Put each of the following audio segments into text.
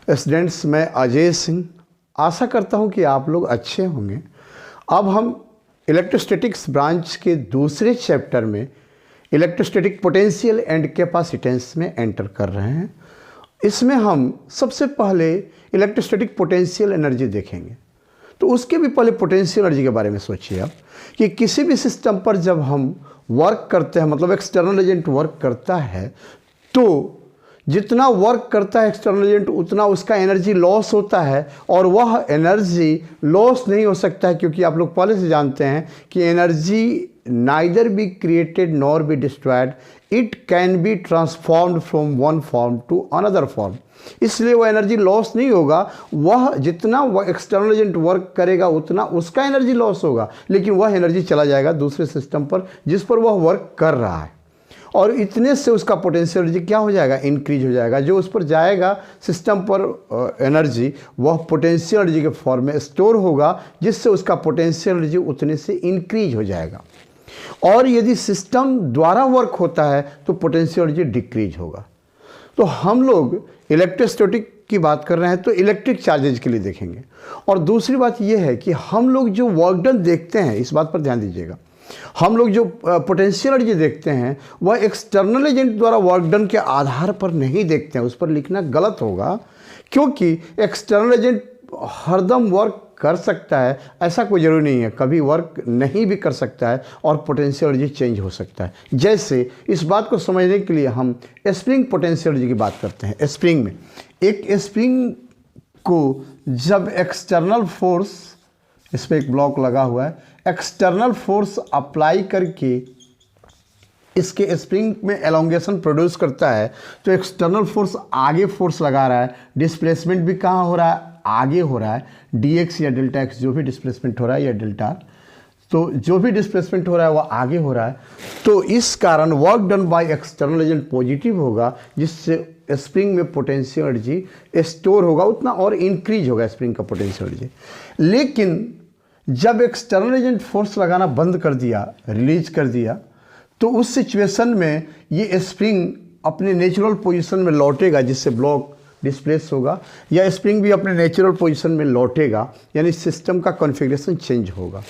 Students, मैं अजय सिंह आशा करता हूं कि आप लोग अच्छे होंगे। अब हम इलेक्ट्रोस्टैटिक्स ब्रांच के दूसरे चैप्टर में इलेक्ट्रोस्टैटिक पोटेंशियल एंड कैपेसिटेंस में एंटर कर रहे हैं। इसमें हम सबसे पहले इलेक्ट्रोस्टैटिक पोटेंशियल एनर्जी देखेंगे। तो उसके भी पहले पोटेंशियल एनर्जी के बारे में सोचिए आप कि किसी भी सिस्टम पर जब हम वर्क करते हैं, मतलब एक्सटर्नल एजेंट वर्क करता है, तो जितना वर्क करता है एक्सटर्नल एजेंट उतना उसका एनर्जी लॉस होता है। और वह एनर्जी लॉस नहीं हो सकता है क्योंकि आप लोग पहले से जानते हैं कि energy neither be created nor be destroyed, it can be transformed from one form to another form. इसलिए वह एनर्जी लॉस नहीं होगा। वह जितना वह एक्सटर्नल एजेंट वर्क करेगा उतना उसका एनर्जी लॉस होगा, लेकिन वह एनर्जी चला जाएगा दूसरे सिस्टम पर जिस पर वह वर्क कर रहा है, और इतने से उसका पोटेंशियल एनर्जी क्या हो जाएगा, इंक्रीज हो जाएगा। जो उस पर जाएगा सिस्टम पर एनर्जी, वह पोटेंशियल एनर्जी के फॉर्म में स्टोर होगा, जिससे उसका पोटेंशियल एनर्जी उतने से इंक्रीज हो जाएगा। और यदि सिस्टम द्वारा वर्क होता है तो पोटेंशियल एनर्जी डिक्रीज होगा। तो हम लोग इलेक्ट्रोस्टैटिक की बात कर रहे हैं तो इलेक्ट्रिक चार्जेज के लिए देखेंगे। और दूसरी बात यह है कि हम लोग जो वर्क डन देखते हैं, इस बात पर ध्यान दीजिएगा, हम लोग जो पोटेंशियल एनर्जी देखते हैं वह एक्सटर्नल एजेंट द्वारा वर्क डन के आधार पर नहीं देखते हैं। उस पर लिखना गलत होगा, क्योंकि एक्सटर्नल एजेंट हरदम वर्क कर सकता है ऐसा कोई ज़रूरी नहीं है, कभी वर्क नहीं भी कर सकता है और पोटेंशियल एनर्जी चेंज हो सकता है। जैसे इस बात को समझने के लिए हम स्प्रिंग पोटेंशियल एनर्जी की बात करते हैं। स्प्रिंग में एक स्प्रिंग को जब एक्सटर्नल फोर्स, इस पर एक ब्लॉक लगा हुआ है, एक्सटर्नल फोर्स अप्लाई करके इसके स्प्रिंग में एलोंगेशन प्रोड्यूस करता है, तो एक्सटर्नल फोर्स आगे फोर्स लगा रहा है, डिस्प्लेसमेंट भी कहाँ हो रहा है, आगे हो रहा है। dx या डेल्टा x जो भी डिस्प्लेसमेंट हो रहा है, या डेल्टा, तो जो भी डिस्प्लेसमेंट हो रहा है वह आगे हो रहा है। तो इस कारण work done by external agent positive होगा, जिससे स्प्रिंग में पोटेंशियल एनर्जी स्टोर होगा उतना और इंक्रीज होगा स्प्रिंग का पोटेंशियल एनर्जी। लेकिन जब एक्सटर्नल एजेंट फोर्स लगाना बंद कर दिया, रिलीज कर दिया, तो उस सिचुएशन में ये स्प्रिंग अपने नेचुरल पोजीशन में लौटेगा, जिससे ब्लॉक डिस्प्लेस होगा, या स्प्रिंग भी अपने नेचुरल पोजीशन में लौटेगा, यानी सिस्टम का कॉन्फ़िगरेशन चेंज होगा।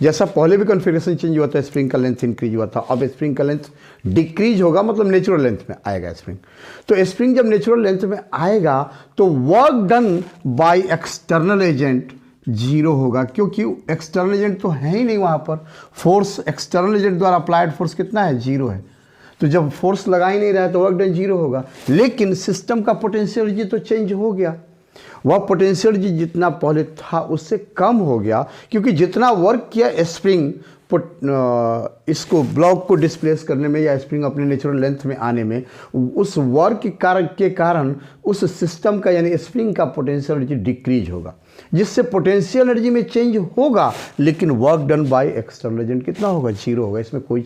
जैसा पहले भी कॉन्फ़िगरेशन चेंज हुआ था, स्प्रिंग का लेंथ इंक्रीज हुआ था, अब स्प्रिंग का लेंथ डिक्रीज होगा, मतलब नेचुरल लेंथ में आएगा स्प्रिंग। तो स्प्रिंग जब नेचुरल लेंथ में आएगा तो work done by external agent zero होगा, क्योंकि एक्सटर्नल एजेंट तो है ही नहीं वहाँ पर। फोर्स एक्सटर्नल एजेंट द्वारा अप्लाइड फोर्स कितना है, जीरो है। तो जब फोर्स लगा ही नहीं रहा है तो वर्क डन जीरो होगा। लेकिन सिस्टम का पोटेंशियल एनर्जी तो चेंज हो गया, वह पोटेंशियल एनर्जी जितना पहले था उससे कम हो गया, क्योंकि जितना वर्क किया स्प्रिंग इसको ब्लॉक को डिस्प्लेस करने में या स्प्रिंग अपने नेचुरल लेंथ में आने में, उस वर्क के कारण उस सिस्टम का यानी स्प्रिंग का पोटेंशियल एनर्जी डिक्रीज होगा, जिससे पोटेंशियल एनर्जी में चेंज होगा, लेकिन work done by external agent कितना होगा, जीरो होगा। इसमें कोई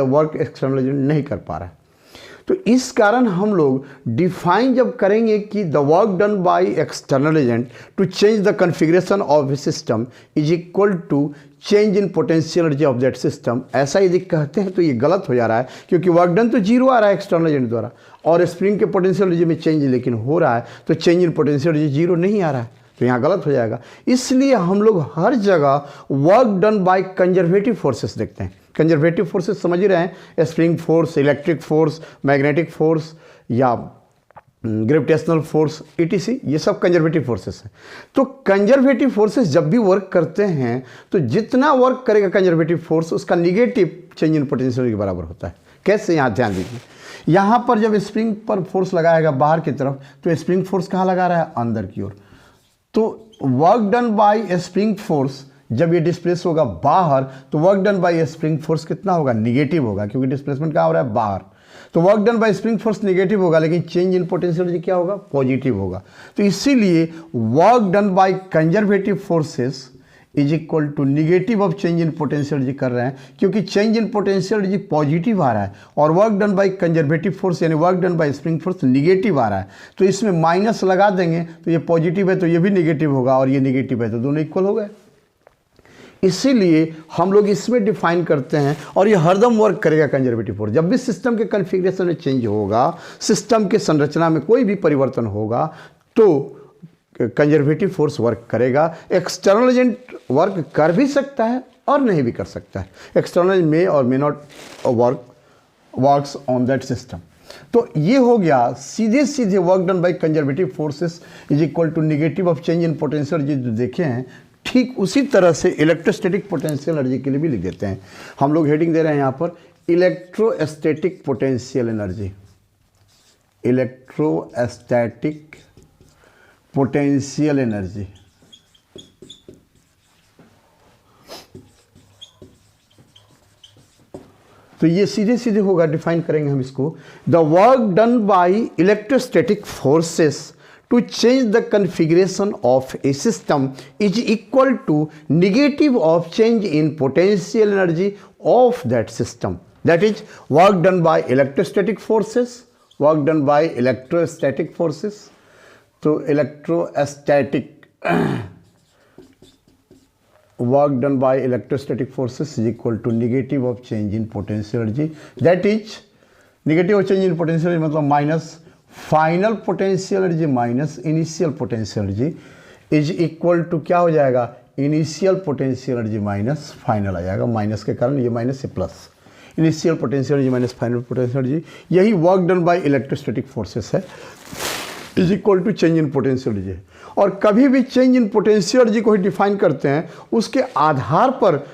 वर्क एक्सटर्नल एजेंट नहीं कर पा रहा है। तो इस कारण हम लोग डिफाइन जब करेंगे कि the work done by external agent to change the configuration of a system is equal to change in potential energy of that system, ऐसा यदि कहते हैं तो ये गलत हो जा रहा है, क्योंकि वर्क डन तो जीरो आ रहा है एक्सटर्नल एजेंट द्वारा, और स्प्रिंग के पोटेंशियल एनर्जी में चेंज लेकिन हो रहा है, तो change in potential energy zero नहीं आ रहा है, तो यहाँ गलत हो जाएगा। इसलिए हम लोग हर जगह work done by conservative forces देखते हैं। कंजर्वेटिव फोर्सेस समझ ही रहे हैं, spring force, electric force, magnetic force या ग्रेविटेशनल फोर्स etc, ये सब कंजर्वेटिव फोर्सेस हैं। तो कंजर्वेटिव फोर्सेस जब भी वर्क करते हैं तो जितना वर्क करेगा कंजर्वेटिव फोर्स उसका निगेटिव चेंज इन पोटेंशियल के बराबर होता है। कैसे, यहाँ ध्यान दीजिए। यहाँ पर जब स्प्रिंग पर फोर्स लगाएगा बाहर की तरफ, तो स्प्रिंग फोर्स कहाँ लगा रहा है, अंदर की ओर। तो work done by spring force जब ये डिस्प्लेस होगा बाहर, तो work done by spring force कितना होगा, निगेटिव होगा, क्योंकि डिस्प्लेसमेंट कहाँ हो रहा है, बाहर। तो work done by spring force negative होगा, लेकिन चेंज इन पोटेंशियल एनर्जी क्या होगा, पॉजिटिव होगा। तो इसीलिए work done by conservative forces is equal to negative of change in potential energy कर रहे हैं, क्योंकि change in potential energy positive आ रहा है और work done by conservative force यानी work done by spring force negative आ रहा है। तो इसमें माइनस लगा देंगे तो ये पॉजिटिव है तो ये भी निगेटिव होगा, और ये निगेटिव है तो दोनों इक्वल हो गए। इसीलिए हम लोग इसमें डिफाइन करते हैं, और ये हरदम वर्क करेगा कंजर्वेटिव फोर्स। जब भी सिस्टम के कॉन्फ़िगरेशन में चेंज होगा, सिस्टम के संरचना में कोई भी परिवर्तन होगा, तो कंजर्वेटिव फोर्स वर्क करेगा। एक्सटर्नल एजेंट वर्क कर भी सकता है और नहीं भी कर सकता है। एक्सटर्नल मे और may not works on that system. तो ये हो गया सीधे सीधे work done by conservative forces is equal to negative of change in potential energy जो देखे हैं, ठीक उसी तरह से इलेक्ट्रोस्टैटिक पोटेंशियल एनर्जी के लिए भी लिख देते हैं। हम लोग हेडिंग दे रहे हैं यहाँ पर electrostatic potential energy, electrostatic potential energy. तो ये सीधे सीधे होगा, डिफाइन करेंगे हम इसको। The work done by electrostatic forces to change the configuration of a system is equal to negative of change in potential energy of that system. That is work done by electrostatic forces, work done by electrostatic forces. तो electrostatic work done by electrostatic forces is equal to negative of change in potential energy, that is negative of change in potential energy मतलब minus final potential energy minus initial potential energy is equal to क्या हो जाएगा, initial potential energy minus final आ जाएगा। Minus के कारण ये minus से plus, initial potential energy minus final potential energy, यही work done by electrostatic forces है, is equal to change in potential energy. और कभी भी चेंज इन पोटेंशियल एनर्जी को ही डिफाइन करते हैं, उसके आधार पर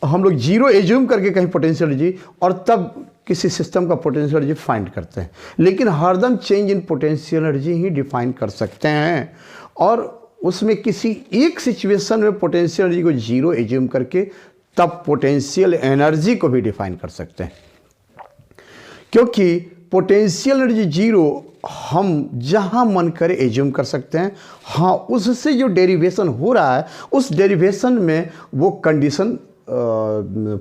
हम लोग जीरो एज्यूम करके कहीं पोटेंशियल एनर्जी और तब किसी सिस्टम का पोटेंशियल एनर्जी फाइंड करते हैं। लेकिन हरदम change in potential energy he define कर सकते हैं और उसमें किसी एक सिचुएशन में पोटेंशियल एनर्जी को जीरो एज्यूम करके तब पोटेंशियल एनर्जी को भी डिफाइन कर सकते हैं। क्योंकि पोटेंशियल एनर्जी जीरो हम जहां मन करे एज्यूम कर सकते हैं। हाँ, उससे जो डेरिवेशन हो रहा है उस डेरिवेशन में वो कंडीशन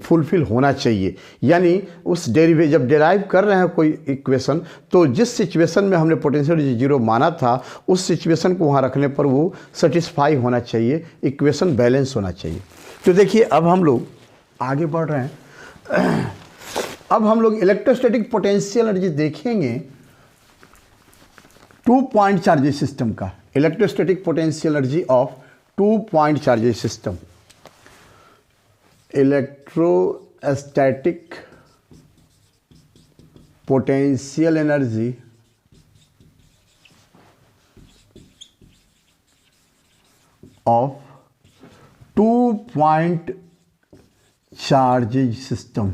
फुलफिल होना चाहिए। यानी उस जब डेराइव कर रहे हैं कोई इक्वेशन, तो जिस सिचुएशन में हमने पोटेंशियल एनर्जी जीरो माना था उस सिचुएशन को वहाँ रखने पर वो सेटिस्फाई होना चाहिए, इक्वेशन बैलेंस होना चाहिए। तो देखिए अब हम लोग आगे बढ़ रहे हैं। अब हम लोग इलेक्ट्रोस्टैटिक पोटेंशियल एनर्जी देखेंगे 2 पॉइंट चार्जेस सिस्टम का, electrostatic potential energy of 2 point charges system. Electrostatic potential energy of 2 point charges system.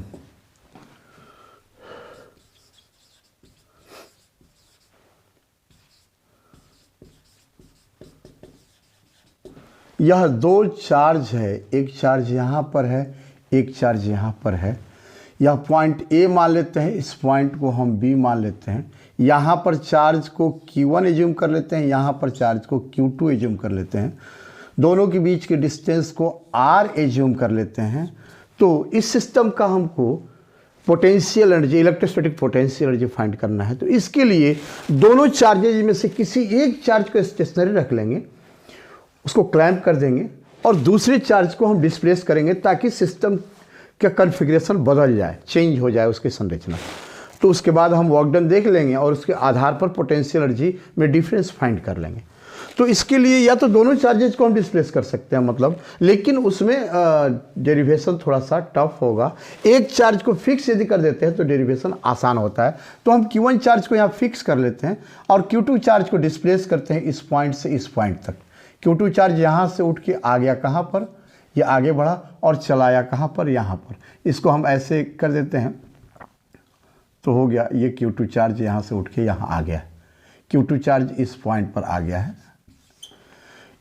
यह दो चार्ज है, एक चार्ज यहाँ पर है, एक चार्ज यहाँ पर है। यह पॉइंट ए मान लेते हैं, इस पॉइंट को हम बी मान लेते हैं। यहाँ पर चार्ज को Q1 एज्यूम कर लेते हैं, यहाँ पर चार्ज को Q2 एज्यूम कर लेते हैं। दोनों के बीच के डिस्टेंस को R एज्यूम कर लेते हैं। तो इस सिस्टम का हमको potential energy, electrostatic potential energy find करना है। तो इसके लिए दोनों चार्जेज में से किसी एक चार्ज को स्टेशनरी रख लेंगे, उसको क्लैंप कर देंगे और दूसरे चार्ज को हम डिस्प्लेस करेंगे ताकि सिस्टम का कॉन्फ़िगरेशन बदल जाए, चेंज हो जाए उसकी संरचना। तो उसके बाद हम वर्क डन देख लेंगे और उसके आधार पर पोटेंशियल एनर्जी में डिफरेंस फाइंड कर लेंगे। तो इसके लिए या तो दोनों चार्जेज को हम डिस्प्लेस कर सकते हैं मतलब, लेकिन उसमें डेरिवेशन थोड़ा सा टफ होगा। एक चार्ज को फिक्स यदि कर देते हैं तो डेरिवेशन आसान होता है। तो हम Q1 चार्ज को यहाँ फिक्स कर लेते हैं और Q2 चार्ज को डिस्प्लेस करते हैं इस पॉइंट से इस पॉइंट तक। Q2 चार्ज यहाँ से उठ के आ गया कहाँ पर, ये आगे बढ़ा और चलाया कहाँ पर, यहाँ पर। इसको हम ऐसे कर देते हैं तो हो गया, ये Q2 चार्ज यहाँ से उठ के यहाँ आ गया। Q2 चार्ज इस पॉइंट पर आ गया है।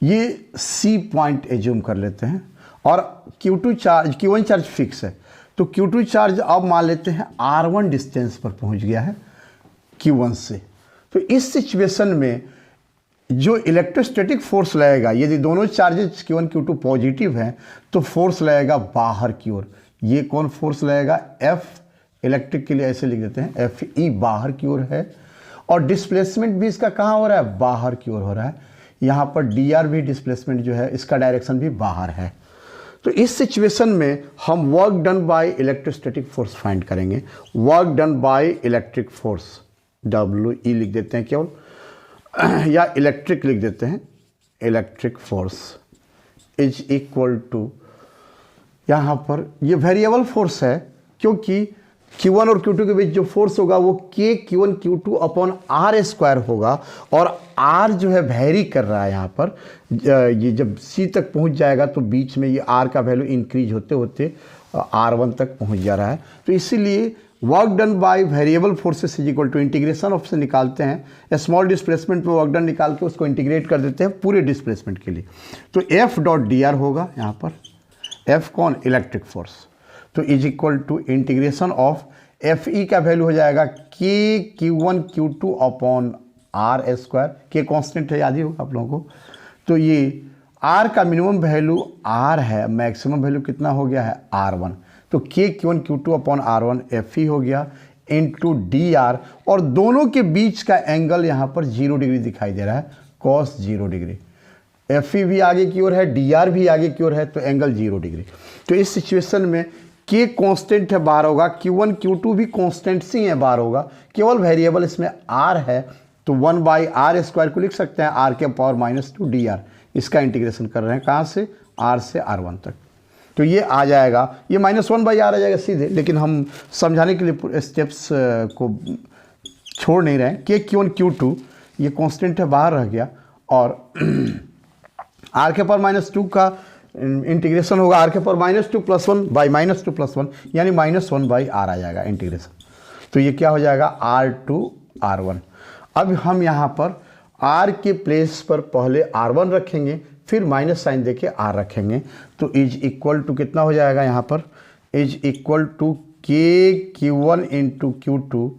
ये C पॉइंट एज्यूम कर लेते हैं और Q1 चार्ज फिक्स है। तो Q2 चार्ज अब मान लेते हैं R1 डिस्टेंस पर पहुँच गया है Q1 से। तो इस सिचुएशन में जो इलेक्ट्रोस्टैटिक फोर्स लगेगा, यदि दोनों चार्जेस Q1 Q2 पॉजिटिव हैं तो फोर्स लगेगा बाहर की ओर। ये कौन फोर्स लगेगा, F, इलेक्ट्रिक के लिए ऐसे लिख देते हैं FE बाहर की ओर है और डिस्प्लेसमेंट भी इसका कहाँ हो रहा है, बाहर की ओर हो रहा है। यहाँ पर DR भी डिस्प्लेसमेंट जो है इसका डायरेक्शन भी बाहर है। तो इस सिचुएशन में हम work done by electrostatic force find करेंगे। Work done by electric force WE लिख देते हैं केवल। या इलेक्ट्रिक लिख देते हैं, electric force is equal to, यहाँ पर ये वेरिएबल फोर्स है क्योंकि Q1 और Q2 के बीच जो फोर्स होगा वो K Q1 Q2 upon R square होगा, और R जो है वेरी कर रहा है यहाँ पर, ये जब C तक पहुँच जाएगा तो बीच में ये R का वैल्यू इंक्रीज होते होते R1 तक पहुँच जा रहा है। तो इसीलिए work done by variable forces is equal to integration of से निकालते हैं, स्मॉल डिस्प्लेसमेंट में वर्क डन निकाल के उसको इंटीग्रेट कर देते हैं पूरे डिस्प्लेसमेंट के लिए। तो F डॉट डी आर होगा यहाँ पर, F कौन, इलेक्ट्रिक फोर्स, तो is equal to integration of F E का वैल्यू हो जाएगा K Q1 Q2 upon R square, K constant है, याद ही होगा आप लोगों को। तो ये R का मिनिमम वैल्यू R है, मैक्सिमम वैल्यू कितना हो गया है R1, तो K Q1 Q2 upon R1 F E हो गया इंटू डी आर, और दोनों के बीच का एंगल यहाँ पर 0 डिग्री दिखाई दे रहा है, कॉस 0 डिग्री, एफ ई भी आगे की ओर है, डी आर भी आगे की ओर है, तो एंगल 0 डिग्री। तो इस सिचुएशन में K कांस्टेंट है, बार होगा, Q1 Q2 भी कांस्टेंट सी है, बार होगा, केवल वेरिएबल इसमें R है, तो 1 बाई आर स्क्वायर को लिख सकते हैं R के पावर -2 डी आर। इसका इंटीग्रेशन कर रहे हैं कहाँ से, R से R1 तक, तो ये आ जाएगा, ये -1 बाई आर आ जाएगा सीधे, लेकिन हम समझाने के लिए स्टेप्स को छोड़ नहीं रहे हैं। K Q1 Q2 ये कांस्टेंट है, बाहर रह गया, और R के पावर -2 का इंटीग्रेशन होगा R के पावर -2 + 1 बाई -2 + 1, यानी -1 बाई आर आ जाएगा इंटीग्रेशन। तो ये क्या हो जाएगा, R2 R1। अब हम यहाँ पर R के प्लेस पर पहले R1 रखेंगे, फिर माइनस साइन देके R रखेंगे, तो इज इक्वल टू कितना हो जाएगा यहाँ पर, is equal to K Q1 into Q2,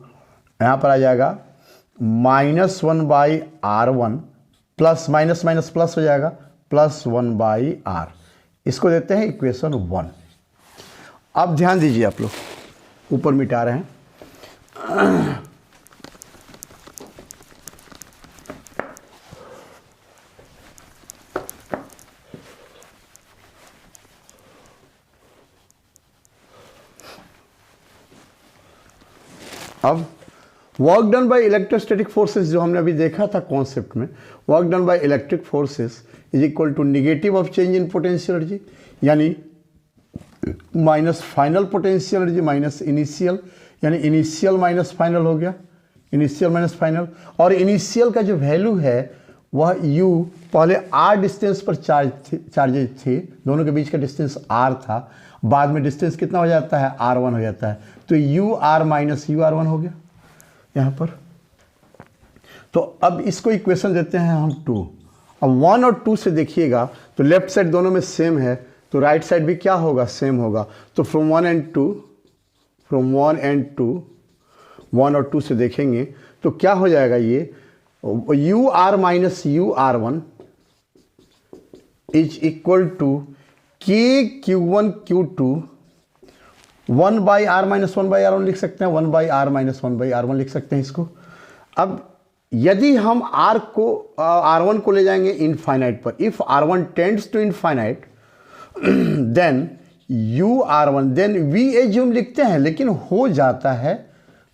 यहाँ पर आ जाएगा -1 by R1 plus minus minus plus हो जाएगा +1 बाई R। इसको देते हैं इक्वेशन 1। अब ध्यान दीजिए, आप लोग ऊपर मिटा रहे हैं, अब work done by electrostatic forces जो हमने अभी देखा था कॉन्सेप्ट में, work done by electric forces is equal to negative of change in potential energy, यानी minus final potential energy minus initial, यानी इनिशियल माइनस फाइनल हो गया, इनिशियल माइनस फाइनल। और इनिशियल का जो वैल्यू है वह U, पहले R डिस्टेंस पर चार्जेज थे, दोनों के बीच का डिस्टेंस R था, बाद में डिस्टेंस कितना हो जाता है, R1 हो जाता है, तो UR माइनस UR1 हो गया यहाँ पर। तो अब इसको इक्वेशन देते हैं हम 2। अब 1 और 2 से देखिएगा तो लेफ्ट साइड दोनों में सेम है, तो राइट साइड भी क्या होगा, सेम होगा। तो फ्रॉम 1 एंड 2 1 और 2 से देखेंगे तो क्या हो जाएगा, ये UR minus UR1 is equal to K Q1 Q2 1 by R minus 1 by R1 लिख सकते हैं, 1 by R minus 1 by R1 लिख सकते हैं इसको। अब यदि हम R1 को ले जाएंगे इनफाइनाइट पर, if R1 tends to infinite then UR1, then we assume लिखते हैं, लेकिन हो जाता है,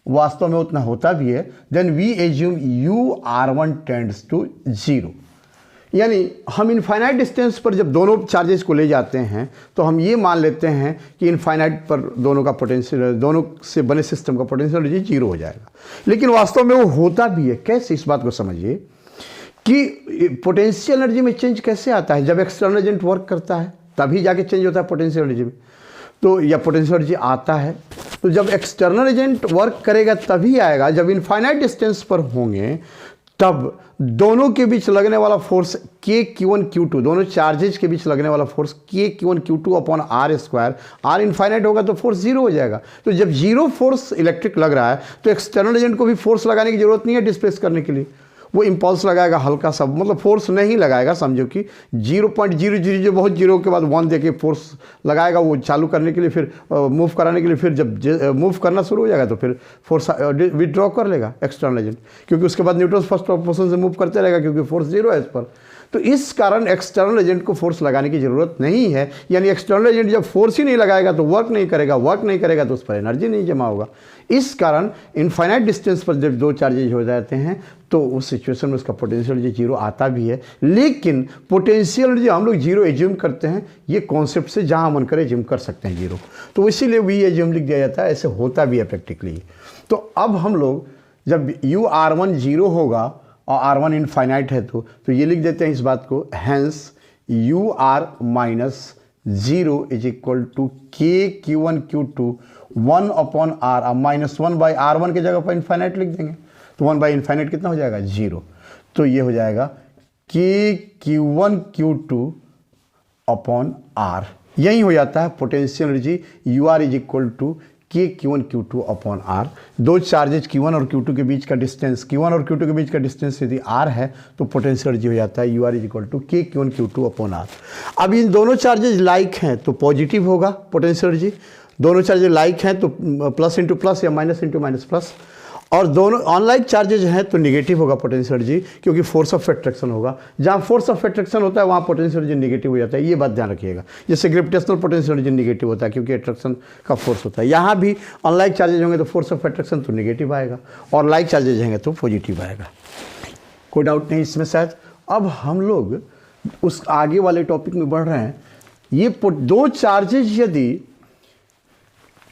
वास्तव में उतना होता भी है, then we assume UR1 tends to 0, यानी हम इनफाइनाइट डिस्टेंस पर जब दोनों चार्जेस को ले जाते हैं तो हम ये मान लेते हैं कि इनफाइनाइट पर दोनों का पोटेंशियल, दोनों से बने सिस्टम का पोटेंशियल एनर्जी 0 हो जाएगा, लेकिन वास्तव में वो होता भी है। कैसे, इस बात को समझिए कि पोटेंशियल एनर्जी में चेंज कैसे आता है, जब एक्सटर्नल एजेंट वर्क करता है तभी जाके चेंज होता है पोटेंशियल एनर्जी में, तो या पोटेंशियल एनर्जी आता है, तो जब एक्सटर्नल एजेंट वर्क करेगा तभी आएगा, जब इनफाइनाइट डिस्टेंस पर होंगे तब दोनों के बीच लगने वाला फोर्स K Q1 Q2, दोनों चार्जेज के बीच लगने वाला force K Q1 Q2 upon R square, R infinite होगा तो फोर्स 0 हो जाएगा। तो जब 0 फोर्स इलेक्ट्रिक लग रहा है तो एक्सटर्नल एजेंट को भी फोर्स लगाने की जरूरत नहीं है डिस्प्लेस करने के लिए, वो इम्पल्स लगाएगा हल्का सा, मतलब फोर्स नहीं लगाएगा, समझो कि 0.00 जो बहुत 0 के बाद 1 देके फोर्स लगाएगा वो चालू करने के लिए, फिर मूव कराने के लिए, फिर जब मूव करना शुरू हो जाएगा तो फिर फोर्स विड्रॉ कर लेगा एक्सटर्नल एजेंट, क्योंकि उसके बाद न्यूटन फर्स्ट पोजीशन से मूव करते रहेगा क्योंकि फोर्स 0 है इस पर। तो इस कारण एक्सटर्नल एजेंट को फोर्स लगाने की ज़रूरत नहीं है, यानी एक्सटर्नल एजेंट जब फोर्स ही नहीं लगाएगा तो वर्क नहीं करेगा तो उस पर एनर्जी नहीं जमा होगा। इस कारण इनफाइनाइट डिस्टेंस पर जब दो चार्जेज हो जाते हैं तो उस सिचुएशन में उसका पोटेंशियल एनर्जी जीरो आता भी है। लेकिन पोटेंशियल एनर्जी हम लोग जीरो एज्यूम करते हैं, ये कॉन्सेप्ट से जहाँ मन करे एज्यूम कर सकते हैं जीरो, तो इसीलिए वी एज्यूम लिख दिया जाता है, ऐसे होता भी है प्रैक्टिकली। तो अब हम लोग जब यू आर वन जीरो होगा और आर वन इनफाइनाइट है तो ये लिख देते हैं इस बात को, hence U R minus zero is equal to K Q one Q two 1 upon R, minus 1 by R one की जगह पर इनफाइनाइट लिख देंगे, तो 1 बाई इनफाइनाइट कितना हो जाएगा, जीरो। तो ये हो जाएगा K Q one Q two upon R, यही हो जाता है potential energy U R is equal to K Q one Q two upon R. दो चार्जेज क्यू वन और क्यू टू के बीच का डिस्टेंस, क्यू वन और क्यू टू के बीच का डिस्टेंस यदि आर है तो पोटेंशियल एनर्जी हो जाता है U R is equal to K Q one Q two upon R. अब इन दोनों चार्जेज लाइक हैं तो पॉजिटिव होगा पोटेंशियल एनर्जी, दोनों चार्जेज लाइक हैं तो प्लस इंटू प्लस या माइनस इंटू माइनस प्लस, और दोनों अनलाइक चार्जेज हैं तो निगेटिव होगा पोटेंशियल एनर्जी, क्योंकि फोर्स ऑफ अट्रैक्शन होगा। जहाँ फोर्स ऑफ अट्रैक्शन होता है वहाँ पोटेंशियल एनर्जी निगेटिव हो जाता है, ये बात ध्यान रखिएगा। जैसे ग्रेविटेशनल पोटेंशियल एनर्जी निगेटिव होता है क्योंकि अट्रैक्शन का फोर्स होता है, यहाँ भी अनलाइक चार्जेज होंगे तो फोर्स ऑफ अट्रैक्शन तो निगेटिव आएगा, और लाइक चार्जेज होंगे तो पॉजिटिव आएगा। कोई डाउट नहीं इसमें शायद। अब हम लोग उस आगे वाले टॉपिक में बढ़ रहे हैं। ये दो चार्जेज यदि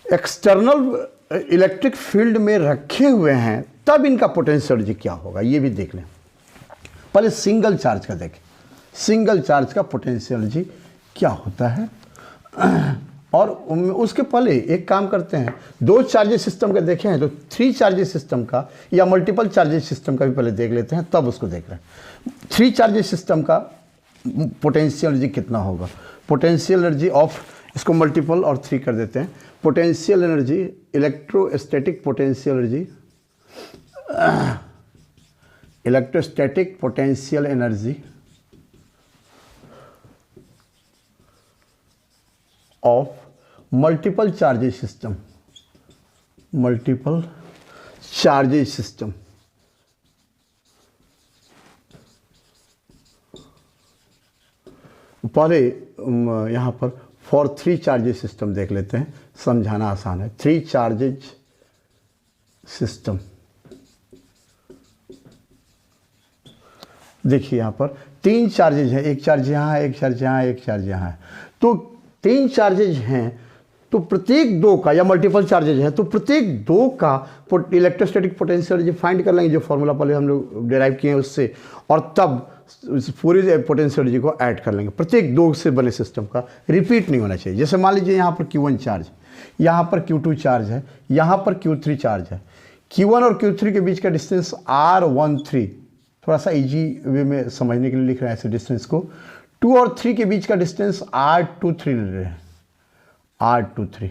एक्सटर्नल इलेक्ट्रिक फील्ड में रखे हुए हैं तब इनका पोटेंशियल एनर्जी क्या होगा, ये भी देख लें। पहले सिंगल चार्ज का देखें, सिंगल चार्ज का पोटेंशियल एनर्जी क्या होता है। और उसके पहले एक काम करते हैं, दो चार्जेस सिस्टम का देखे हैं तो थ्री चार्जेस सिस्टम का या मल्टीपल चार्जेस सिस्टम का भी पहले देख लेते हैं, तब उसको देख रहे हैं। थ्री चार्जेस सिस्टम का पोटेंशियल एनर्जी कितना होगा। पोटेंशियल एनर्जी ऑफ, इसको मल्टीपल और थ्री कर देते हैं। Potential energy, electrostatic potential energy, electrostatic potential energy of multiple charges system, multiple charges system. पहले यहाँ पर फॉर थ्री चार्जेस सिस्टम देख लेते हैं, समझाना आसान है। थ्री चार्जेज सिस्टम, देखिए यहाँ पर तीन चार्जेज हैं, एक चार्ज यहाँ है, एक चार्ज यहाँ है, एक चार्ज यहाँ है, तो तीन चार्जेज हैं तो प्रत्येक दो का, या मल्टीपल चार्जेज हैं तो प्रत्येक दो का इलेक्ट्रोस्टैटिक पोटेंशियल एनर्जी फाइंड कर लेंगे, जो फॉर्मूला पहले हम लोग डिराइव किए हैं उससे, और तब पूरी पोटेंशियल एनर्जी को ऐड कर लेंगे प्रत्येक दो से बने सिस्टम का। रिपीट नहीं होना चाहिए। जैसे मान लीजिए यहाँ पर Q1 चार्ज, यहाँ पर Q2 चार्ज है, यहाँ पर Q3 चार्ज है। Q1 और Q3 के बीच का डिस्टेंस R13, थोड़ा सा इजी वे में समझने के लिए लिख रहे हैं ऐसे डिस्टेंस को। 2 और 3 के बीच का डिस्टेंस R23 ले रहे हैं, R23,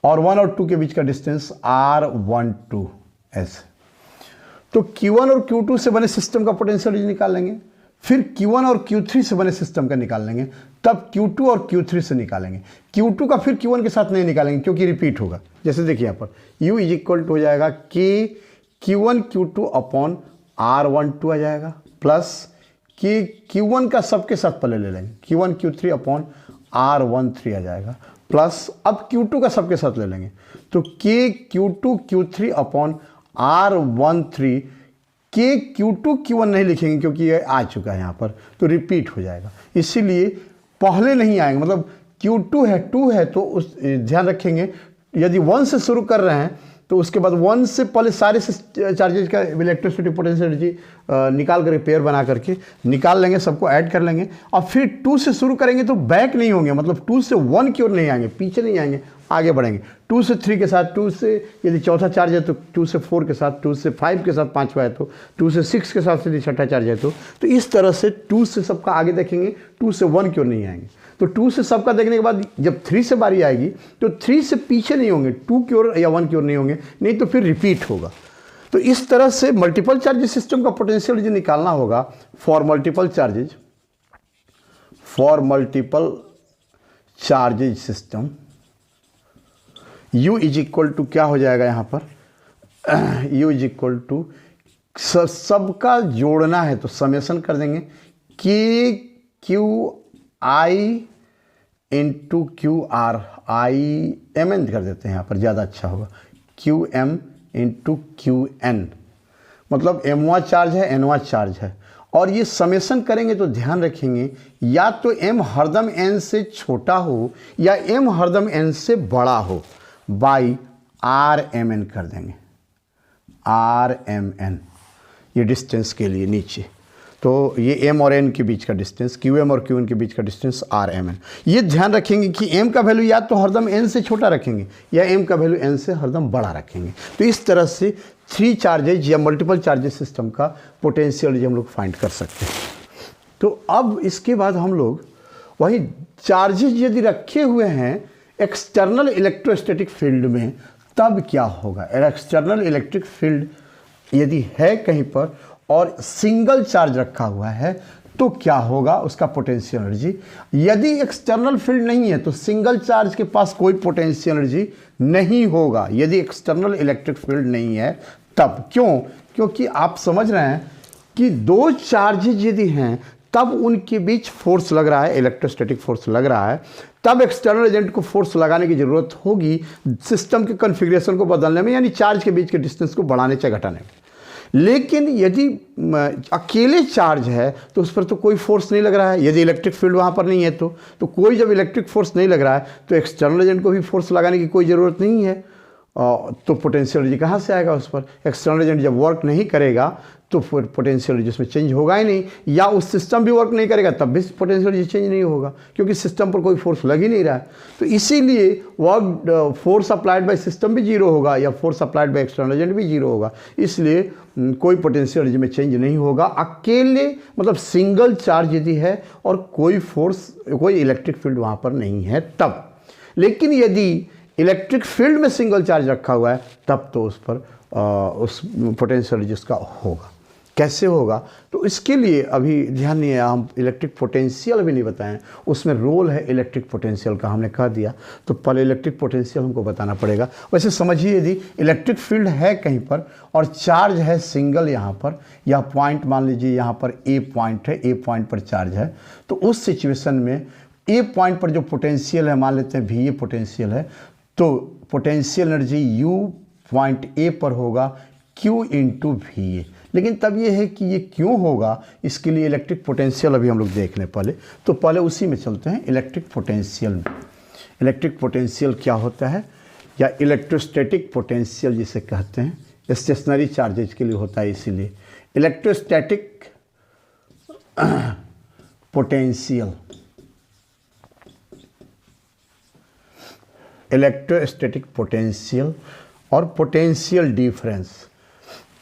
और 1 और 2 के बीच का डिस्टेंस R12 ऐसे। तो Q1 और Q2 से बने सिस्टम का पोटेंशियल एनर्जी निकाल लेंगे, फिर Q1 और Q3 से बने सिस्टम का निकाल लेंगे, तब Q2 और Q3 से निकालेंगे। Q2 का फिर Q1 के साथ नहीं निकालेंगे क्योंकि रिपीट होगा। जैसे देखिए यहाँ पर U इज इक्वल टू हो जाएगा K Q1 Q2 upon R12 आ जाएगा, प्लस K Q1 का सबके साथ पहले ले लेंगे, Q1 Q3 अपॉन R13 आ जाएगा, प्लस अब Q2 का सबके साथ ले लेंगे तो K Q2 Q3 upon R13। K Q2 Q1 नहीं लिखेंगे क्योंकि ये आ चुका है यहाँ पर, तो रिपीट हो जाएगा, इसीलिए पहले नहीं आएंगे। मतलब Q2 है 2 है तो उस ध्यान रखेंगे, यदि 1 से शुरू कर रहे हैं तो उसके बाद 1 से पहले सारे चार्जेज का इलेक्ट्रिसिटी पोटेंशियल एनर्जी निकाल कर पेयर बना करके निकाल लेंगे, सबको ऐड कर लेंगे, और फिर 2 से शुरू करेंगे तो बैक नहीं होंगे, मतलब 2 से 1 की ओर नहीं आएंगे, पीछे नहीं आएंगे, आगे बढ़ेंगे। 2 से 3 के साथ, 2 से यदि चौथा चार्ज है तो 2 से 4 के साथ, 2 से 5 के साथ पांचवा है तो 2 से 6 के साथ यदि छठा चार्ज है तो इस तरह से 2 से सबका आगे देखेंगे, 2 से 1 की ओर नहीं आएंगे। तो 2 से सबका देखने के बाद जब 3 से बारी आएगी तो 3 से पीछे नहीं होंगे, 2 की ओर या 1 की ओर नहीं होंगे, नहीं तो फिर रिपीट होगा। तो इस तरह से मल्टीपल चार्जेस सिस्टम का पोटेंशियल एनर्जी निकालना होगा for multiple charges, for multiple charges system. U is equal to क्या हो जाएगा यहाँ पर, U इज इक्वल टू सबका जोड़ना है तो समेशन कर देंगे, K Q I into Q R, I M N कर देते हैं यहाँ पर, ज़्यादा अच्छा होगा, Q M into Q N मतलब एमवा चार्ज है, एनवा चार्ज है, और ये समेशन करेंगे तो ध्यान रखेंगे या तो एम हरदम एन से छोटा हो या एम हरदम एन से बड़ा हो, बाई आर एम एन कर देंगे, आर एम एन, ये डिस्टेंस के लिए नीचे। तो ये एम और एन के बीच का डिस्टेंस, क्यू एम और क्यू एन के बीच का डिस्टेंस आर एम एन। ये ध्यान रखेंगे कि एम का वैल्यू या तो हरदम एन से छोटा रखेंगे या एम का वैल्यू एन से हरदम बड़ा रखेंगे। तो इस तरह से 3 चार्जेज या मल्टीपल चार्जेज सिस्टम का पोटेंशियल हम लोग फाइंड कर सकते हैं। तो अब इसके बाद हम लोग वही चार्जेज यदि रखे हुए हैं एक्सटर्नल इलेक्ट्रोस्टैटिक फील्ड में, तब क्या होगा। एक्सटर्नल इलेक्ट्रिक फील्ड यदि है कहीं पर और सिंगल चार्ज रखा हुआ है तो क्या होगा उसका पोटेंशियल एनर्जी। यदि एक्सटर्नल फील्ड नहीं है तो सिंगल चार्ज के पास कोई पोटेंशियल एनर्जी नहीं होगा, यदि एक्सटर्नल इलेक्ट्रिक फील्ड नहीं है तब। क्यों? क्योंकि आप समझ रहे हैं कि 2 चार्जेज यदि हैं तब उनके बीच फोर्स लग रहा है, इलेक्ट्रोस्टैटिक फोर्स लग रहा है, तब एक्सटर्नल एजेंट को फोर्स लगाने की ज़रूरत होगी सिस्टम के कॉन्फ़िगरेशन को बदलने में, यानी चार्ज के बीच के डिस्टेंस को बढ़ाने चाहे घटाने में। लेकिन यदि अकेले चार्ज है तो उस पर तो कोई फोर्स नहीं लग रहा है, यदि इलेक्ट्रिक फील्ड वहाँ पर नहीं है तो कोई जब इलेक्ट्रिक फोर्स नहीं लग रहा है तो एक्सटर्नल एजेंट को भी फोर्स लगाने की कोई ज़रूरत नहीं है। तो पोटेंशियल एनर्जी कहाँ से आएगा उस पर। एक्सटर्नल एजेंट जब वर्क नहीं करेगा तो फिर पोटेंशियल एनर्जी उसमें चेंज होगा ही नहीं, या उस सिस्टम भी वर्क नहीं करेगा तब भी पोटेंशियल एनर्जी चेंज नहीं होगा क्योंकि सिस्टम पर कोई फोर्स लग ही नहीं रहा है। तो इसीलिए work force applied by system भी जीरो होगा या force applied by external agent भी जीरो होगा, इसलिए कोई पोटेंशियल एनर्जी में चेंज नहीं होगा अकेले, मतलब सिंगल चार्ज यदि है और कोई फोर्स, कोई इलेक्ट्रिक फील्ड वहाँ पर नहीं है तब। लेकिन यदि इलेक्ट्रिक फील्ड में सिंगल चार्ज रखा हुआ है तब तो उस पर उस पोटेंशियल एनर्जी उसका होगा। कैसे होगा तो इसके लिए अभी ध्यान नहीं है, हम इलेक्ट्रिक पोटेंशियल भी नहीं बताएं, उसमें रोल है इलेक्ट्रिक पोटेंशियल का, हमने कह दिया। तो पहले इलेक्ट्रिक पोटेंशियल हमको बताना पड़ेगा। वैसे समझिए यदि इलेक्ट्रिक फील्ड है कहीं पर और चार्ज है सिंगल यहाँ पर, या पॉइंट मान लीजिए यहाँ पर ए पॉइंट है, ए पॉइंट पर चार्ज है, तो उस सिचुएशन में ए पॉइंट पर जो पोटेंशियल है, मान लेते हैं वी ए पोटेंशियल है, तो potential energy you point A पर होगा Q इंटू वी ए। लेकिन तब ये है कि ये क्यों होगा, इसके लिए इलेक्ट्रिक पोटेंशियल अभी हम लोग देख लें पहले। तो पहले उसी में चलते हैं, इलेक्ट्रिक पोटेंशियल में। इलेक्ट्रिक पोटेंशियल क्या होता है, या इलेक्ट्रोस्टैटिक पोटेंशियल जिसे कहते हैं, स्टेशनरी चार्जेज के लिए होता है, इसीलिए इलेक्ट्रोस्टैटिक पोटेंशियल। इलेक्ट्रोस्टैटिक पोटेंशियल और पोटेंशियल डिफरेंस,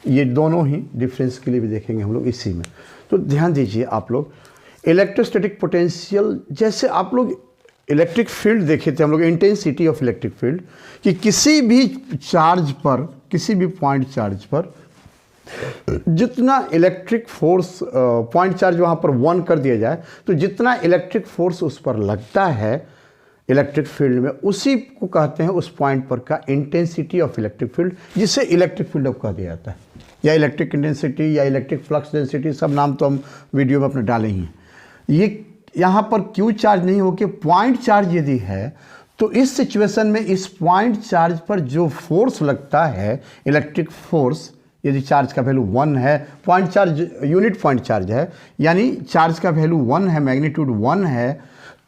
ये दोनों ही डिफरेंस के लिए भी देखेंगे हम लोग इसी में। तो ध्यान दीजिए आप लोग, इलेक्ट्रोस्टैटिक पोटेंशियल, जैसे आप लोग इलेक्ट्रिक फील्ड देखे थे हम लोग, इंटेंसिटी ऑफ इलेक्ट्रिक फील्ड, कि किसी भी चार्ज पर, किसी भी पॉइंट चार्ज पर जितना इलेक्ट्रिक फोर्स, पॉइंट चार्ज वहाँ पर 1 कर दिया जाए तो जितना इलेक्ट्रिक फोर्स उस पर लगता है इलेक्ट्रिक फील्ड में, उसी को कहते हैं उस पॉइंट पर का इंटेंसिटी ऑफ इलेक्ट्रिक फील्ड, जिसे इलेक्ट्रिक फील्ड अब कह दिया जाता है, या इलेक्ट्रिक इंटेंसिटी या इलेक्ट्रिक फ्लक्स डेंसिटी, सब नाम तो हम वीडियो में अपने डाले ही हैं। ये यहाँ पर क्यू चार्ज नहीं होकर पॉइंट चार्ज यदि है तो इस सिचुएशन में इस पॉइंट चार्ज पर जो फोर्स लगता है, इलेक्ट्रिक फोर्स, यदि चार्ज का वैल्यू 1 है, point charge unit point charge है, यानी चार्ज का वैल्यू 1 है, मैग्नीट्यूड 1 है,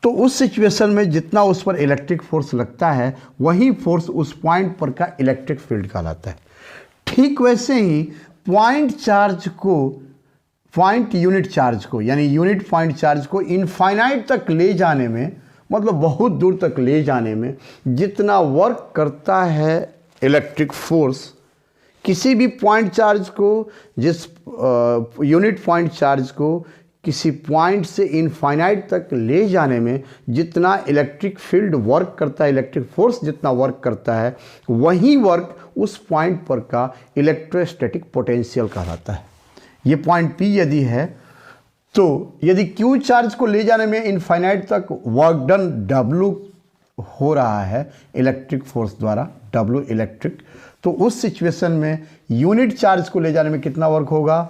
तो उस सिचुएशन में जितना उस पर इलेक्ट्रिक फोर्स लगता है वही फोर्स उस पॉइंट पर का इलेक्ट्रिक फील्ड कहलाता है। ठीक वैसे ही पॉइंट चार्ज को, पॉइंट यूनिट चार्ज को, यानी यूनिट पॉइंट चार्ज को इनफाइनाइट तक ले जाने में, मतलब बहुत दूर तक ले जाने में जितना वर्क करता है इलेक्ट्रिक फोर्स, किसी भी पॉइंट चार्ज को, जिस यूनिट पॉइंट चार्ज को किसी पॉइंट से इनफाइनाइट तक ले जाने में जितना इलेक्ट्रिक फील्ड वर्क करता है, इलेक्ट्रिक फोर्स जितना वर्क करता है, वही वर्क उस पॉइंट पर का इलेक्ट्रोस्टैटिक पोटेंशियल कहलाता है। ये पॉइंट P यदि है तो यदि Q चार्ज को ले जाने में इनफाइनाइट तक वर्क डन W हो रहा है इलेक्ट्रिक फोर्स द्वारा, W इलेक्ट्रिक, तो उस सिचुएशन में यूनिट चार्ज को ले जाने में कितना वर्क होगा,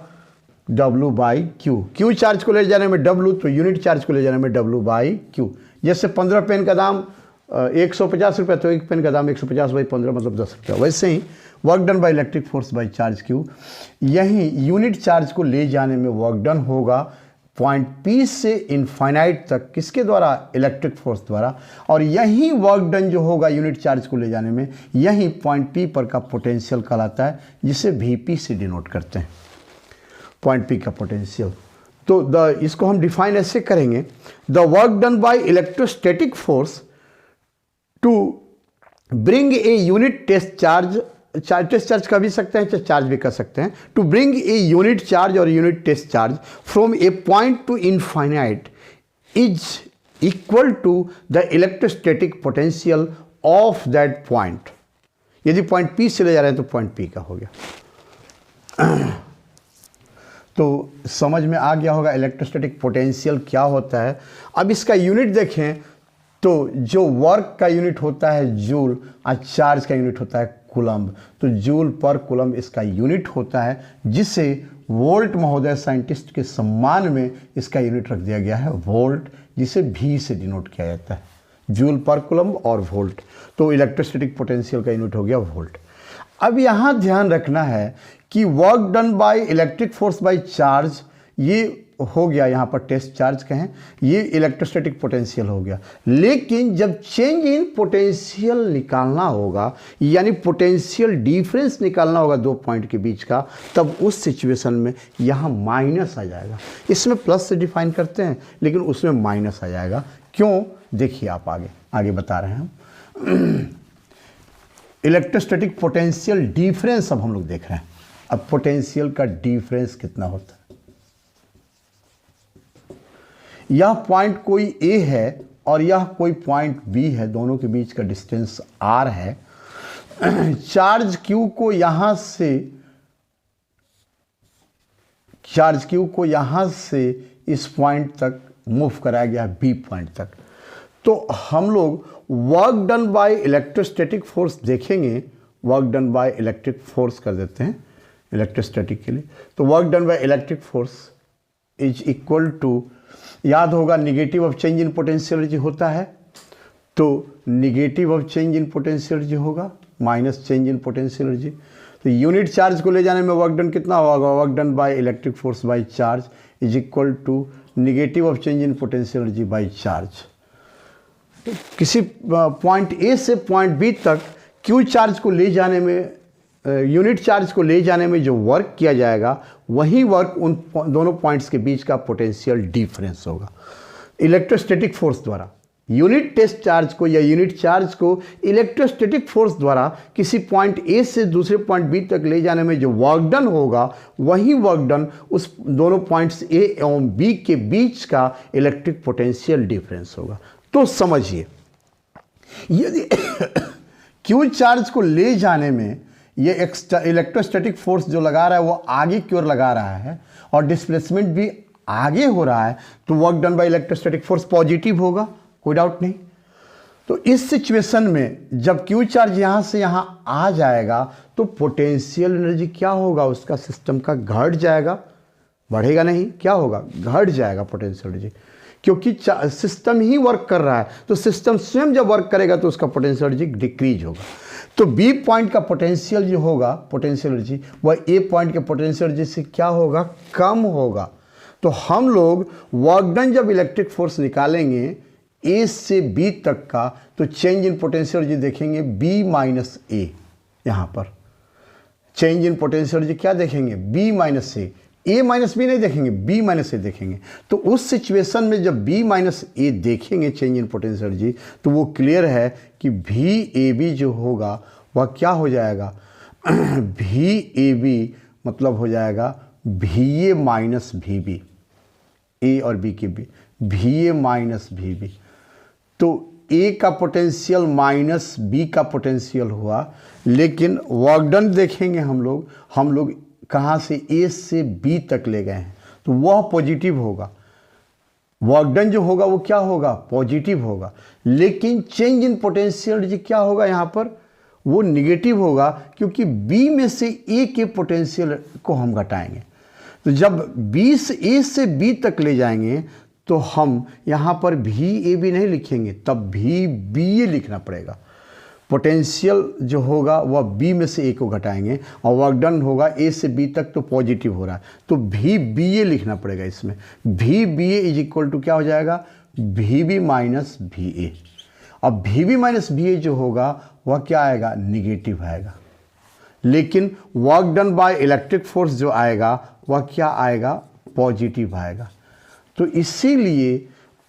W by Q. Q charge को ले जाने में W, तो यूनिट चार्ज को ले जाने में W बाई क्यू। जैसे 15 पेन का दाम 150 रुपये, तो एक पेन का दाम 150 बाई 15 मतलब 10 रुपया। वैसे ही work done by electric force by charge Q, यही यूनिट चार्ज को ले जाने में वर्क डन होगा पॉइंट P से इनफाइनाइट तक, किसके द्वारा? इलेक्ट्रिक फोर्स द्वारा। और यही वर्क डन जो होगा यूनिट चार्ज को ले जाने में, यही पॉइंट P पर का पोटेंशियल कहलाता है, जिसे VP से डिनोट करते हैं, पॉइंट P का पोटेंशियल। तो इसको हम डिफाइन ऐसे करेंगे, the work done by electrostatic force to bring a unit test charge, test charge कर भी सकते हैं, चार्ज भी कर सकते हैं, to bring a unit charge और unit test charge from a point to infinite is equal to the electrostatic potential of that point. यदि पॉइंट P से ले जा रहे हैं तो पॉइंट P का हो गया। तो समझ में आ गया होगा इलेक्ट्रोस्टैटिक पोटेंशियल क्या होता है। अब इसका यूनिट देखें तो जो वर्क का यूनिट होता है जूल और चार्ज का यूनिट होता है कूलम्ब। तो जूल पर कूलम्ब इसका यूनिट होता है, जिसे वोल्ट महोदय साइंटिस्ट के सम्मान में इसका यूनिट रख दिया गया है वोल्ट, जिसे V से डिनोट किया जाता है, जूल पर कूलम्ब और वोल्ट। तो इलेक्ट्रोस्टैटिक पोटेंशियल का यूनिट हो गया वोल्ट। अब यहाँ ध्यान रखना है कि work done by electric force by charge, ये हो गया यहाँ पर टेस्ट चार्ज कहें, ये इलेक्ट्रोस्टैटिक पोटेंशियल हो गया। लेकिन जब चेंज इन पोटेंशियल निकालना होगा, यानी पोटेंशियल डिफरेंस निकालना होगा दो पॉइंट के बीच का, तब उस सिचुएशन में यहाँ माइनस आ जाएगा। इसमें प्लस से डिफाइन करते हैं, लेकिन उसमें माइनस आ जाएगा। क्यों? देखिए आप आगे बता रहे हैं हम। इलेक्ट्रोस्टैटिक पोटेंशियल डिफरेंस अब हम लोग देख रहे हैं। अब पोटेंशियल का डिफरेंस कितना होता है? यह पॉइंट कोई A है और यह कोई पॉइंट B है, दोनों के बीच का डिस्टेंस R है। चार्ज Q को यहां से इस पॉइंट तक मूव कराया गया B पॉइंट तक। तो हम लोग work done by electrostatic force देखेंगे। Work done by electric force कर देते हैं इलेक्ट्रोस्टैटिक के लिए। तो work done by electric force is equal to, याद होगा negative of change in potential energy होता है, तो negative of change in potential energy होगा minus change in potential energy. तो यूनिट चार्ज को ले जाने में वर्क डन कितना होगा? Work done by electric force by charge is equal to negative of change in potential energy by charge. तो किसी पॉइंट A से पॉइंट B तक Q चार्ज को ले जाने में, यूनिट चार्ज को ले जाने में जो वर्क किया जाएगा, वही वर्क उन दोनों पॉइंट्स के बीच का पोटेंशियल डिफरेंस होगा इलेक्ट्रोस्टैटिक फोर्स द्वारा। यूनिट टेस्ट चार्ज को या यूनिट चार्ज को इलेक्ट्रोस्टैटिक फोर्स द्वारा किसी पॉइंट A से दूसरे पॉइंट B तक ले जाने में जो वर्क डन होगा, वही वर्क डन उस दोनों पॉइंट्स A एवं B के बीच का इलेक्ट्रिक पोटेंशियल डिफरेंस होगा। तो समझिए, यदि Q चार्ज को ले जाने में ये इलेक्ट्रोस्टैटिक फोर्स जो लगा रहा है वो आगे की ओर लगा रहा है और डिस्प्लेसमेंट भी आगे हो रहा है, तो work done by electrostatic force positive होगा, कोई डाउट नहीं। तो इस सिचुएशन में जब Q चार्ज यहाँ से यहाँ आ जाएगा तो पोटेंशियल एनर्जी क्या होगा? उसका सिस्टम का घट जाएगा, बढ़ेगा नहीं, क्या होगा? घट जाएगा पोटेंशियल एनर्जी, क्योंकि सिस्टम ही वर्क कर रहा है। तो सिस्टम स्वयं जब वर्क करेगा तो उसका पोटेंशियल एनर्जी डिक्रीज होगा। तो B पॉइंट का पोटेंशियल जो होगा, पोटेंशियल एनर्जी, वह A पॉइंट के पोटेंशियल एनर्जी से क्या होगा? कम होगा। तो हम लोग वर्क डन जब इलेक्ट्रिक फोर्स निकालेंगे A से B तक का, तो चेंज इन पोटेंशियल एनर्जी देखेंगे B माइनस A। यहाँ पर चेंज इन पोटेंशियल एनर्जी क्या देखेंगे? B minus A। A minus B नहीं देखेंगे, B माइनस A देखेंगे। तो उस सिचुएशन में जब B माइनस A देखेंगे चेंज इन पोटेंशियल एनर्जी, तो वो क्लियर है कि VAB जो होगा वह क्या हो जाएगा? VAB मतलब हो जाएगा VA माइनस VB, A और B के B, VA माइनस VB। तो A का पोटेंशियल माइनस B का पोटेंशियल हुआ, लेकिन वर्क डन देखेंगे हम लोग कहाँ से? A से B तक ले गए हैं, तो वह पॉजिटिव होगा। वर्क डन जो होगा वो क्या होगा? पॉजिटिव होगा। लेकिन चेंज इन पोटेंशियल एनर्जी क्या होगा यहाँ पर? वो निगेटिव होगा, क्योंकि B में से A के पोटेंशियल को हम घटाएंगे। तो जब A से B तक ले जाएंगे तो हम यहाँ पर भी ए बी नहीं लिखेंगे, तब भी बी ए लिखना पड़ेगा। पोटेंशियल जो होगा वह बी में से ए को घटाएंगे और वर्क डन होगा ए से बी तक, तो पॉजिटिव हो रहा है, तो भी बी ए लिखना पड़ेगा इसमें। भी B A is equal to क्या हो जाएगा, भी बी माइनस भी ए। अब भी बी माइनस भी ए जो होगा वह क्या आएगा, निगेटिव आएगा। लेकिन work done by electric force जो आएगा वह क्या आएगा, पॉजिटिव आएगा। तो इसीलिए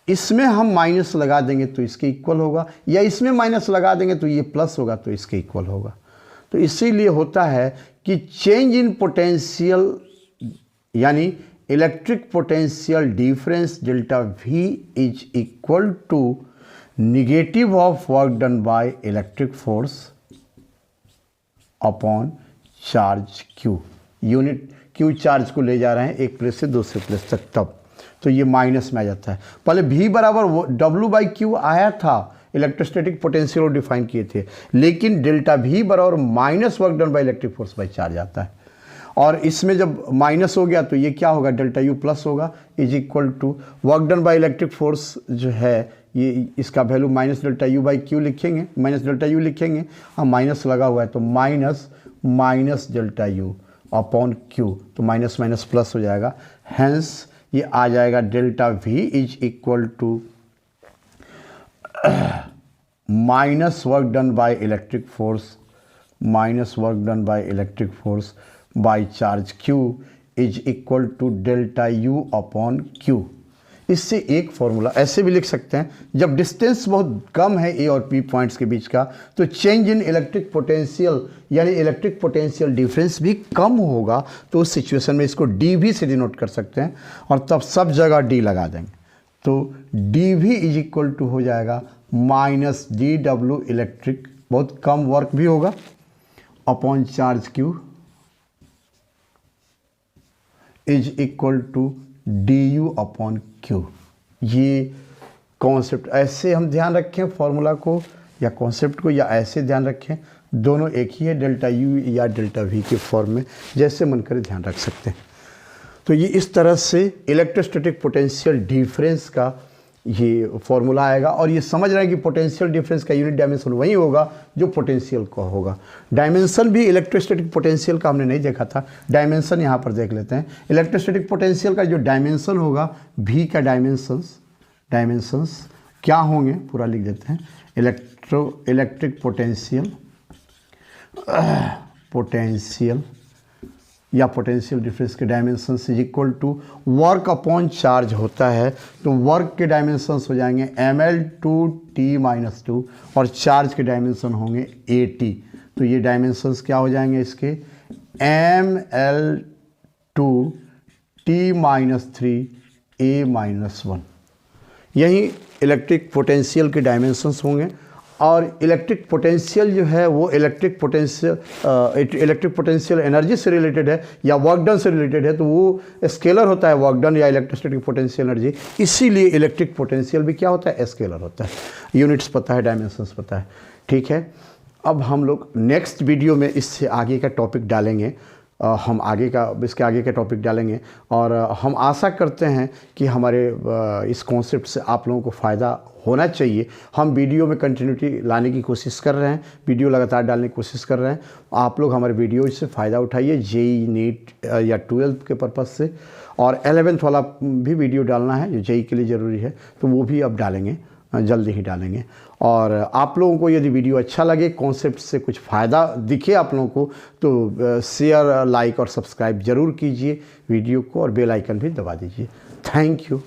इसमें हम माइनस लगा देंगे तो इसके इक्वल होगा, या इसमें माइनस लगा देंगे तो ये प्लस होगा, तो इसके इक्वल होगा। तो इसीलिए होता है कि चेंज इन पोटेंशियल यानी electric potential difference delta V is equal to negative of work done by electric force upon charge Q. Unit Q charge को ले जा रहे हैं एक प्लेस से दूसरे प्लेस तक, तब तो ये माइनस में आ जाता है। पहले V बराबर डब्ल्यू बाई क्यू आया था, इलेक्ट्रोस्टैटिक पोटेंशियल और डिफाइन किए थे, लेकिन डेल्टा V बराबर minus work done by electric force by charge आता है। और इसमें जब माइनस हो गया तो ये क्या होगा, डेल्टा U प्लस होगा, is equal to work done by electric force जो है ये इसका value minus delta U by Q लिखेंगे, माइनस डेल्टा U लिखेंगे। अब माइनस लगा हुआ है तो minus delta U upon Q, तो माइनस माइनस प्लस हो जाएगा। हैंस ये आ जाएगा delta V is equal to minus work done by electric force by charge Q is equal to delta U upon Q. इससे एक फॉर्मूला ऐसे भी लिख सकते हैं, जब डिस्टेंस बहुत कम है ए और पी पॉइंट्स के बीच का, तो चेंज इन इलेक्ट्रिक पोटेंशियल यानी इलेक्ट्रिक पोटेंशियल डिफरेंस भी कम होगा, तो उस सिचुएशन में इसको डी भी से डिनोट कर सकते हैं और तब सब जगह डी लगा देंगे। तो डी भी इज इक्वल टू हो जाएगा माइनस डी डब्ल्यू इलेक्ट्रिक, बहुत कम वर्क भी होगा, upon charge Q is equal to D U upon Q. ये कॉन्सेप्ट ऐसे हम ध्यान रखें फॉर्मूला को या कॉन्सेप्ट को, या ऐसे ध्यान रखें, दोनों एक ही है, डेल्टा यू या डेल्टा वी के फॉर्म में, जैसे मन करे ध्यान रख सकते हैं। तो ये इस तरह से इलेक्ट्रोस्टैटिक पोटेंशियल डिफरेंस का ये फॉर्मूला आएगा। और ये समझ रहे हैं कि पोटेंशियल डिफरेंस का यूनिट डायमेंशन वही होगा जो पोटेंशियल का होगा। डायमेंशन भी इलेक्ट्रोस्टैटिक पोटेंशियल का हमने नहीं देखा था, डायमेंशन यहाँ पर देख लेते हैं। इलेक्ट्रोस्टैटिक पोटेंशियल का जो डायमेंशन होगा, भी का डायमेंशंस क्या होंगे पूरा लिख देते हैं। इलेक्ट्रिक पोटेंशियल या पोटेंशियल डिफरेंस के dimensions is equal to work upon charge होता है, तो वर्क के डायमेंशंस हो जाएंगे ml2t-2 और चार्ज के डायमेंशन होंगे at। तो ये डायमेंशंस क्या हो जाएंगे इसके, ml2t-3a-1। यही इलेक्ट्रिक पोटेंशियल के डायमेंशंस होंगे। और इलेक्ट्रिक पोटेंशियल जो है वो इलेक्ट्रिक पोटेंशियल एनर्जी से रिलेटेड है या वर्क डन से रिलेटेड है, तो वो स्केलर होता है वर्क डन या इलेक्ट्रोस्टैटिक पोटेंशियल एनर्जी। इसीलिए इलेक्ट्रिक पोटेंशियल भी क्या होता है, स्केलर होता है। यूनिट्स पता है, डायमेंशंस पता है, ठीक है। अब हम लोग नेक्स्ट वीडियो में इससे आगे का टॉपिक डालेंगे, हम इसके आगे का टॉपिक डालेंगे। और हम आशा करते हैं कि हमारे इस कॉन्सेप्ट से आप लोगों को फ़ायदा होना चाहिए। हम वीडियो में कंटिन्यूटी लाने की कोशिश कर रहे हैं, वीडियो लगातार डालने की कोशिश कर रहे हैं। आप लोग हमारे वीडियो से फ़ायदा उठाइए, जेई नीट या 12th के पर्पज़ से। और 11th वाला भी वीडियो डालना है जो जेई के लिए ज़रूरी है, तो वो भी अब डालेंगे, जल्दी ही डालेंगे। और आप लोगों को यदि वीडियो अच्छा लगे, कॉन्सेप्ट से कुछ फ़ायदा दिखे आप लोगों को, तो शेयर, लाइक और सब्सक्राइब ज़रूर कीजिए वीडियो को, और बेल आइकन भी दबा दीजिए। Thank you.